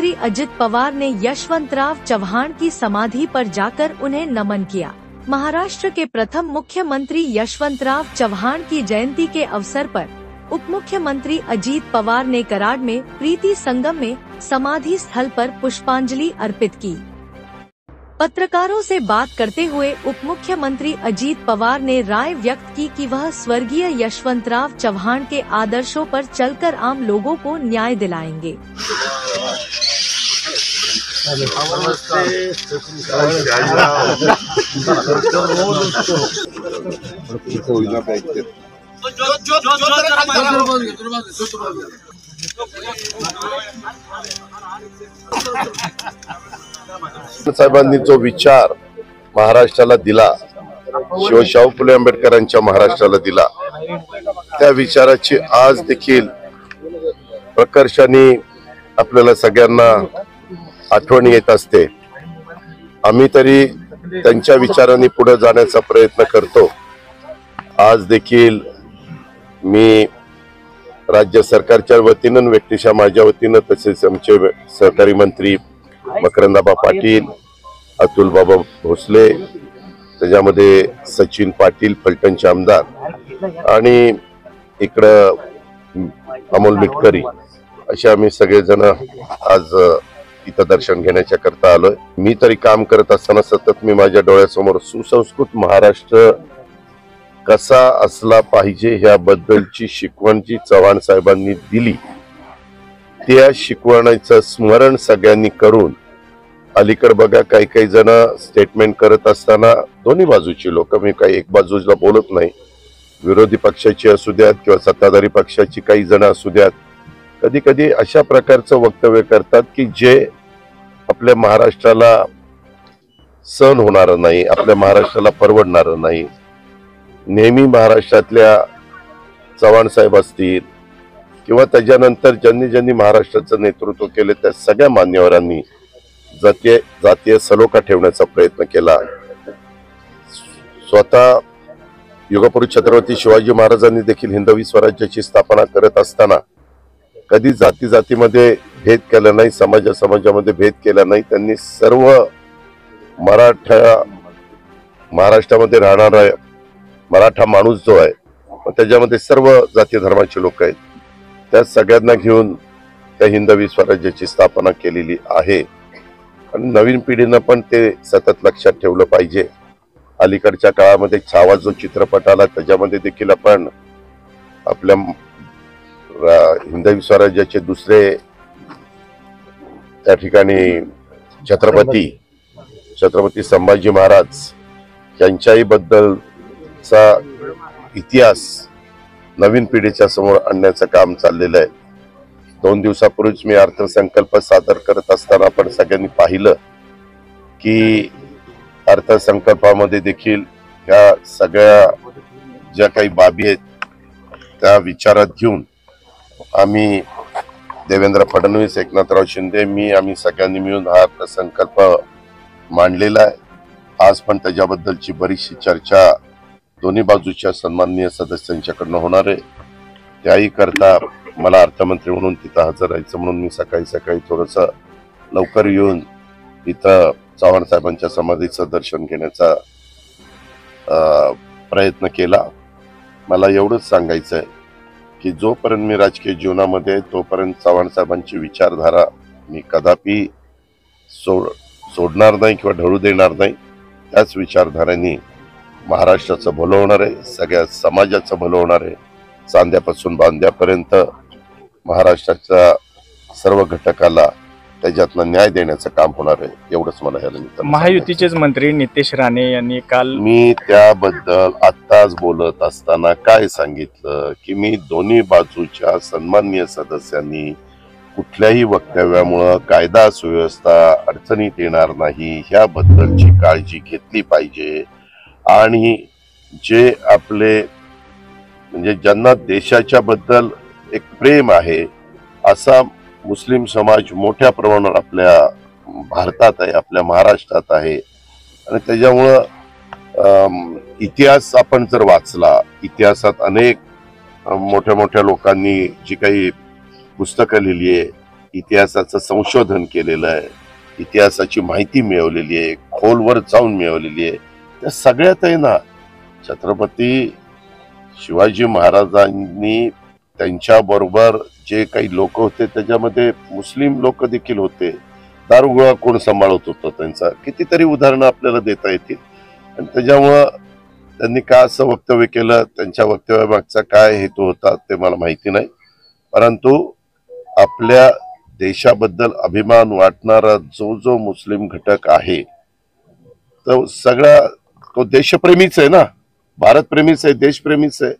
मुख्यमंत्री अजित पवार ने यशवंतराव चव्हाण की समाधि पर जाकर उन्हें नमन किया। महाराष्ट्र के प्रथम मुख्यमंत्री यशवंतराव चव्हाण की जयंती के अवसर पर उप मुख्यमंत्री अजित पवार ने कराड में प्रीति संगम में समाधि स्थल पर पुष्पांजलि अर्पित की। पत्रकारों से बात करते हुए उप मुख्यमंत्री अजित पवार ने राय व्यक्त की कि वह स्वर्गीय यशवंतराव चव्हाण के आदर्शों पर चलकर आम लोगों को न्याय दिलाएंगे। साहेबांनी जो विचार महाराष्ट्राला दिला, शाहू फुले आंबेडकरांच्या महाराष्ट्राला दिला, त्या विचाराची आज देखील प्रकर्षाने आपल्याला सगळ्यांना आठवण येत असते। आम्ही तरी त्यांच्या विचारांनी पुढे जाण्याचा प्रयत्न करतो। आज देखील मी राज्य सरकारच्या वतीनं, व्यक्तिशः माझ्या वतीनं, तसेच आमचे सहकारी मंत्री मकरंदाबा पाटील, अतुल बाबा भोसले, त्याच्यामध्ये सचिन पाटील फलटणचे आमदार आणि इकडं अमोल मिटकरी, असे आम्ही सगळेजण आज इथं दर्शन घेण्याच्या करता आलोय। मी तरी काम करत असताना सतत मी माझ्या डोळ्यासमोर सुसंस्कृत महाराष्ट्र कसा असला पाहिजे ह्याबद्दलची शिकवण जी चव्हाण साहेबांनी दिली, त्या शिकवणीचं स्मरण सगळ्यांनी करून, अलीकडे बघा काही काही जण स्टेटमेंट करत असताना दोन्ही बाजूची लोक, मी काही एक बाजूला बोलत नाही, विरोधी पक्षाची असू द्यात किंवा सत्ताधारी पक्षाची काही जण असू द्यात, कधी कधी अशा प्रकारचं वक्तव्य करतात की जे आपल्या महाराष्ट्राला सहन होणार नाही, आपल्या महाराष्ट्राला परवडणार नाही। नेहमी महाराष्ट्रातल्या चव्हाण साहेब असतील किंवा त्याच्यानंतर ज्यांनी ज्यांनी महाराष्ट्राचं नेतृत्व केले त्या सगळ्या मान्यवरांनी जातीय सलोखा ठेवण्याचा प्रयत्न केला। स्वतः युगपुरुष छत्रपती शिवाजी महाराजांनी देखील हिंदवी स्वराज्याची स्थापना करत असताना कधी जाती जातीमध्ये भेद केला नाही, समाजामध्ये भेद केला नाही। त्यांनी सर्व महाराष्ट्रामध्ये राहणारा मराठा माणूस जो आहे, त्याच्यामध्ये सर्व जाती धर्माचे लोक आहेत, त्या सगळ्यांना घेऊन त्या हिंदवी स्वराज्याची स्थापना केलेली आहे आणि नवीन पिढीनं पण ते सतत लक्षात ठेवलं पाहिजे। अलीकडच्या काळामध्ये छावा जो चित्रपट आला, त्याच्यामध्ये देखील आपण आपल्या हिंदवी स्वराज्याचे दुसरे त्या ठिकाणी छत्रपती संभाजी महाराज यांच्याही बद्दलचा इतिहास नवीन पिढीच्या समोर आणण्याचं काम चाललेलं आहे। 2 दिवसापूर्वीच मी अर्थसंकल्प सादर करत असताना आपण सगळ्यांनी पाहिलं की अर्थसंकल्पामध्ये देखील ह्या सगळ्या ज्या काही बाबी आहेत त्या विचारात घेऊन आम्ही देवेंद्र फडणवीस, एकनाथराव शिंदे, आम्ही सगळ्यांनी मिळून हा अर्थसंकल्प मांडलेला आहे। आज पण त्याच्याबद्दलची बरीचशी चर्चा दोन्ही बाजूच्या सन्माननीय सदस्यांच्याकडनं होणार आहे। त्याही करता मला अर्थमंत्री म्हणून तिथं हजर राहायचं म्हणून मी सकाळी थोडंसं लवकर येऊन इथं चव्हाण साहेबांच्या समाधीचं दर्शन घेण्याचा प्रयत्न केला। मला एवढंच सांगायचं आहे की जोपर्यंत मी राजकीय जीवनामध्ये तोपर्यंत चव्हाण साहेबांची विचारधारा मी कदापि सोडणार नाही किंवा ढळू देणार नाही। त्याच विचारधारेने महाराष्ट्राचं भलं होणार आहे, सगळ्या समाजाचं भलं होणार आहे। चांद्यापासून बांद्यापर्यंत महाराष्ट्राच्या सर्व घटकाला त्याच्यातनं न्याय देण्याचं काम होणार आहे, एवढंच मला या निमित्तानं महायुतीचेच मंत्री नितेश राणे यांनी काल मी त्याबद्दल आत्ताच बोलत असताना काय सांगितलं की मी दोन्ही बाजूच्या सन्माननीय सदस्यांनी कुठल्याही वक्तव्यामुळे कायदा सुव्यवस्था अडचणीत येणार नाही ह्याबद्दलची काळजी घेतली पाहिजे आणि जे आपले म्हणजे ज्यांना देशाच्या बद्दल एक प्रेम आहे असा मुस्लिम समाज मोठ्या प्रमाणात आपल्या भारतात आहे, आपल्या महाराष्ट्रात आहे आणि त्याच्यामुळं इतिहास आपण जर वाचला, इतिहासात अनेक मोठ्या मोठ्या लोकांनी जी काही पुस्तकं लिहिली आहे इतिहासाचं संशोधन केलेलं आहे, इतिहासाची माहिती मिळवलेली आहे, खोलवर जाऊन मिळवलेली आहे. त्या सगळ्यात आहे ना, छत्रपती शिवाजी महाराजांनी त्यांच्या बरोबर जे काही लोक होते त्याच्यामध्ये मुस्लिम लोक देखील होते. दारुगोळा कोण सांभाळत होतं त्यांचा, कितीतरी उदाहरणं आपल्याला देता येतील. आणि त्याच्यामुळं त्यांनी का असं वक्तव्य केलं, त्यांच्या वक्तव्यामागचा काय हेतू होता ते मला माहिती नाही. परंतु आपल्या देशाबद्दल अभिमान वाटणारा जो जो मुस्लिम घटक आहे तो सगळा तो देशप्रेमीच आहे ना, भारतप्रेमीच आहे, देशप्रेमीच आहे.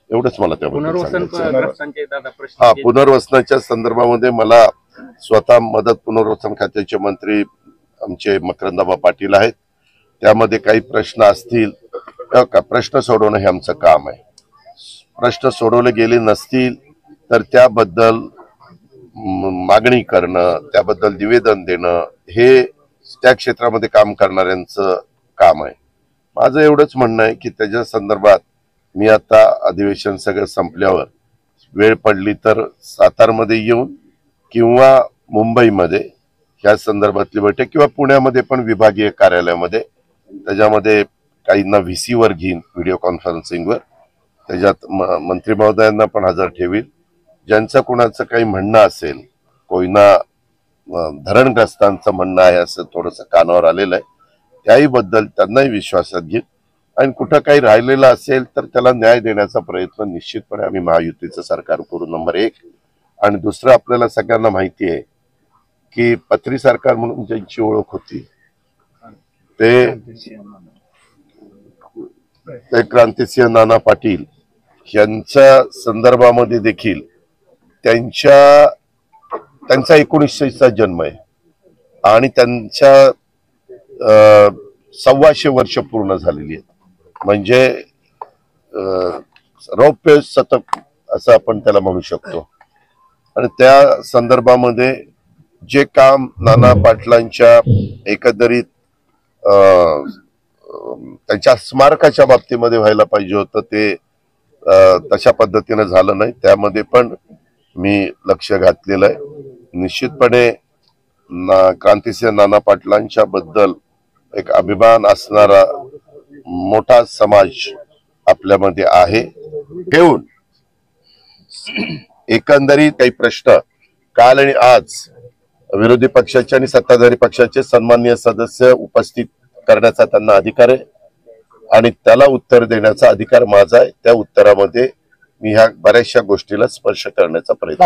एवढंच मला त्याबद्दल सांगायचं. हा, पुनर्वसनाच्या संदर्भामध्ये मला स्वतः मदत पुनर्वसन खात्याचे मंत्री आमचे मकरंदाबा पाटील आहेत. त्यामध्ये काही प्रश्न असतील का, प्रश्न सोडवणं हे आमचं काम आहे. प्रश्न सोडवले गेले नसतील तर त्याबद्दल मागणी करणं, त्याबद्दल निवेदन देणं हे त्या क्षेत्रामध्ये काम करणाऱ्यांचं काम आहे. माझं एवढंच म्हणणं आहे की त्याच्या संदर्भात मी आता अधिवेशन सगळं संपल्यावर वेळ पडली तर सातारमध्ये येऊन किंवा मुंबईमध्ये ह्या संदर्भातली बैठक किंवा पुण्यामध्ये पण विभागीय कार्यालयामध्ये त्याच्यामध्ये काहींना VC वर घेईन, व्हिडिओ कॉन्फरन्सिंगवर. त्याच्यात मंत्री महोदयांना पण हजर ठेवील. ज्यांचं कुणाचं काही म्हणणं असेल, कोयना धरणग्रस्तांचं म्हणणं आहे असं थोडंसं कानावर आलेलं आहे, त्याही बद्दल त्यांनाही विश्वासात घेईन. आणि कुठं काही राहिलेलं असेल तर त्याला न्याय देण्याचा प्रयत्न निश्चितपणे आम्ही महायुतीचं सरकार करू, नंबर 1. आणि दुसरं, आपल्याला सगळ्यांना माहिती आहे की पत्री सरकार म्हणून ज्यांची ओळख होती ते क्रांतिसिंह नाना पाटील यांच्या संदर्भामध्ये देखील त्यांचा 1900चा जन्म आहे आणि त्यांच्या 125 वर्ष पूर्ण झालेली आहेत. म्हणजे रौप्य शतक असं आपण त्याला म्हणू शकतो. आणि त्या संदर्भामध्ये जे काम नाना पाटलांच्या एकंदरीत त्यांच्या स्मारकाच्या बाबतीमध्ये व्हायला पाहिजे होतं ते तशा पद्धतीने झालं नाही. त्यामध्ये पण मी लक्ष घातलेलं आहे. निश्चितपणे क्रांतिसिंह नाना पाटलांच्या बद्दल एक अभिमान असणारा मोठा समाज आपल्यामध्ये आहे. ठेवून एकंदरीत काही प्रश्न काल आणि आज विरोधी पक्षाचे आणि सत्ताधारी पक्षाचे सन्माननीय सदस्य उपस्थित करण्याचा त्यांना अधिकार आहे आणि त्याला उत्तर देण्याचा अधिकार माझा आहे. त्या उत्तरामध्ये मी ह्या बऱ्याचशा गोष्टीला स्पर्श करण्याचा प्रयत्न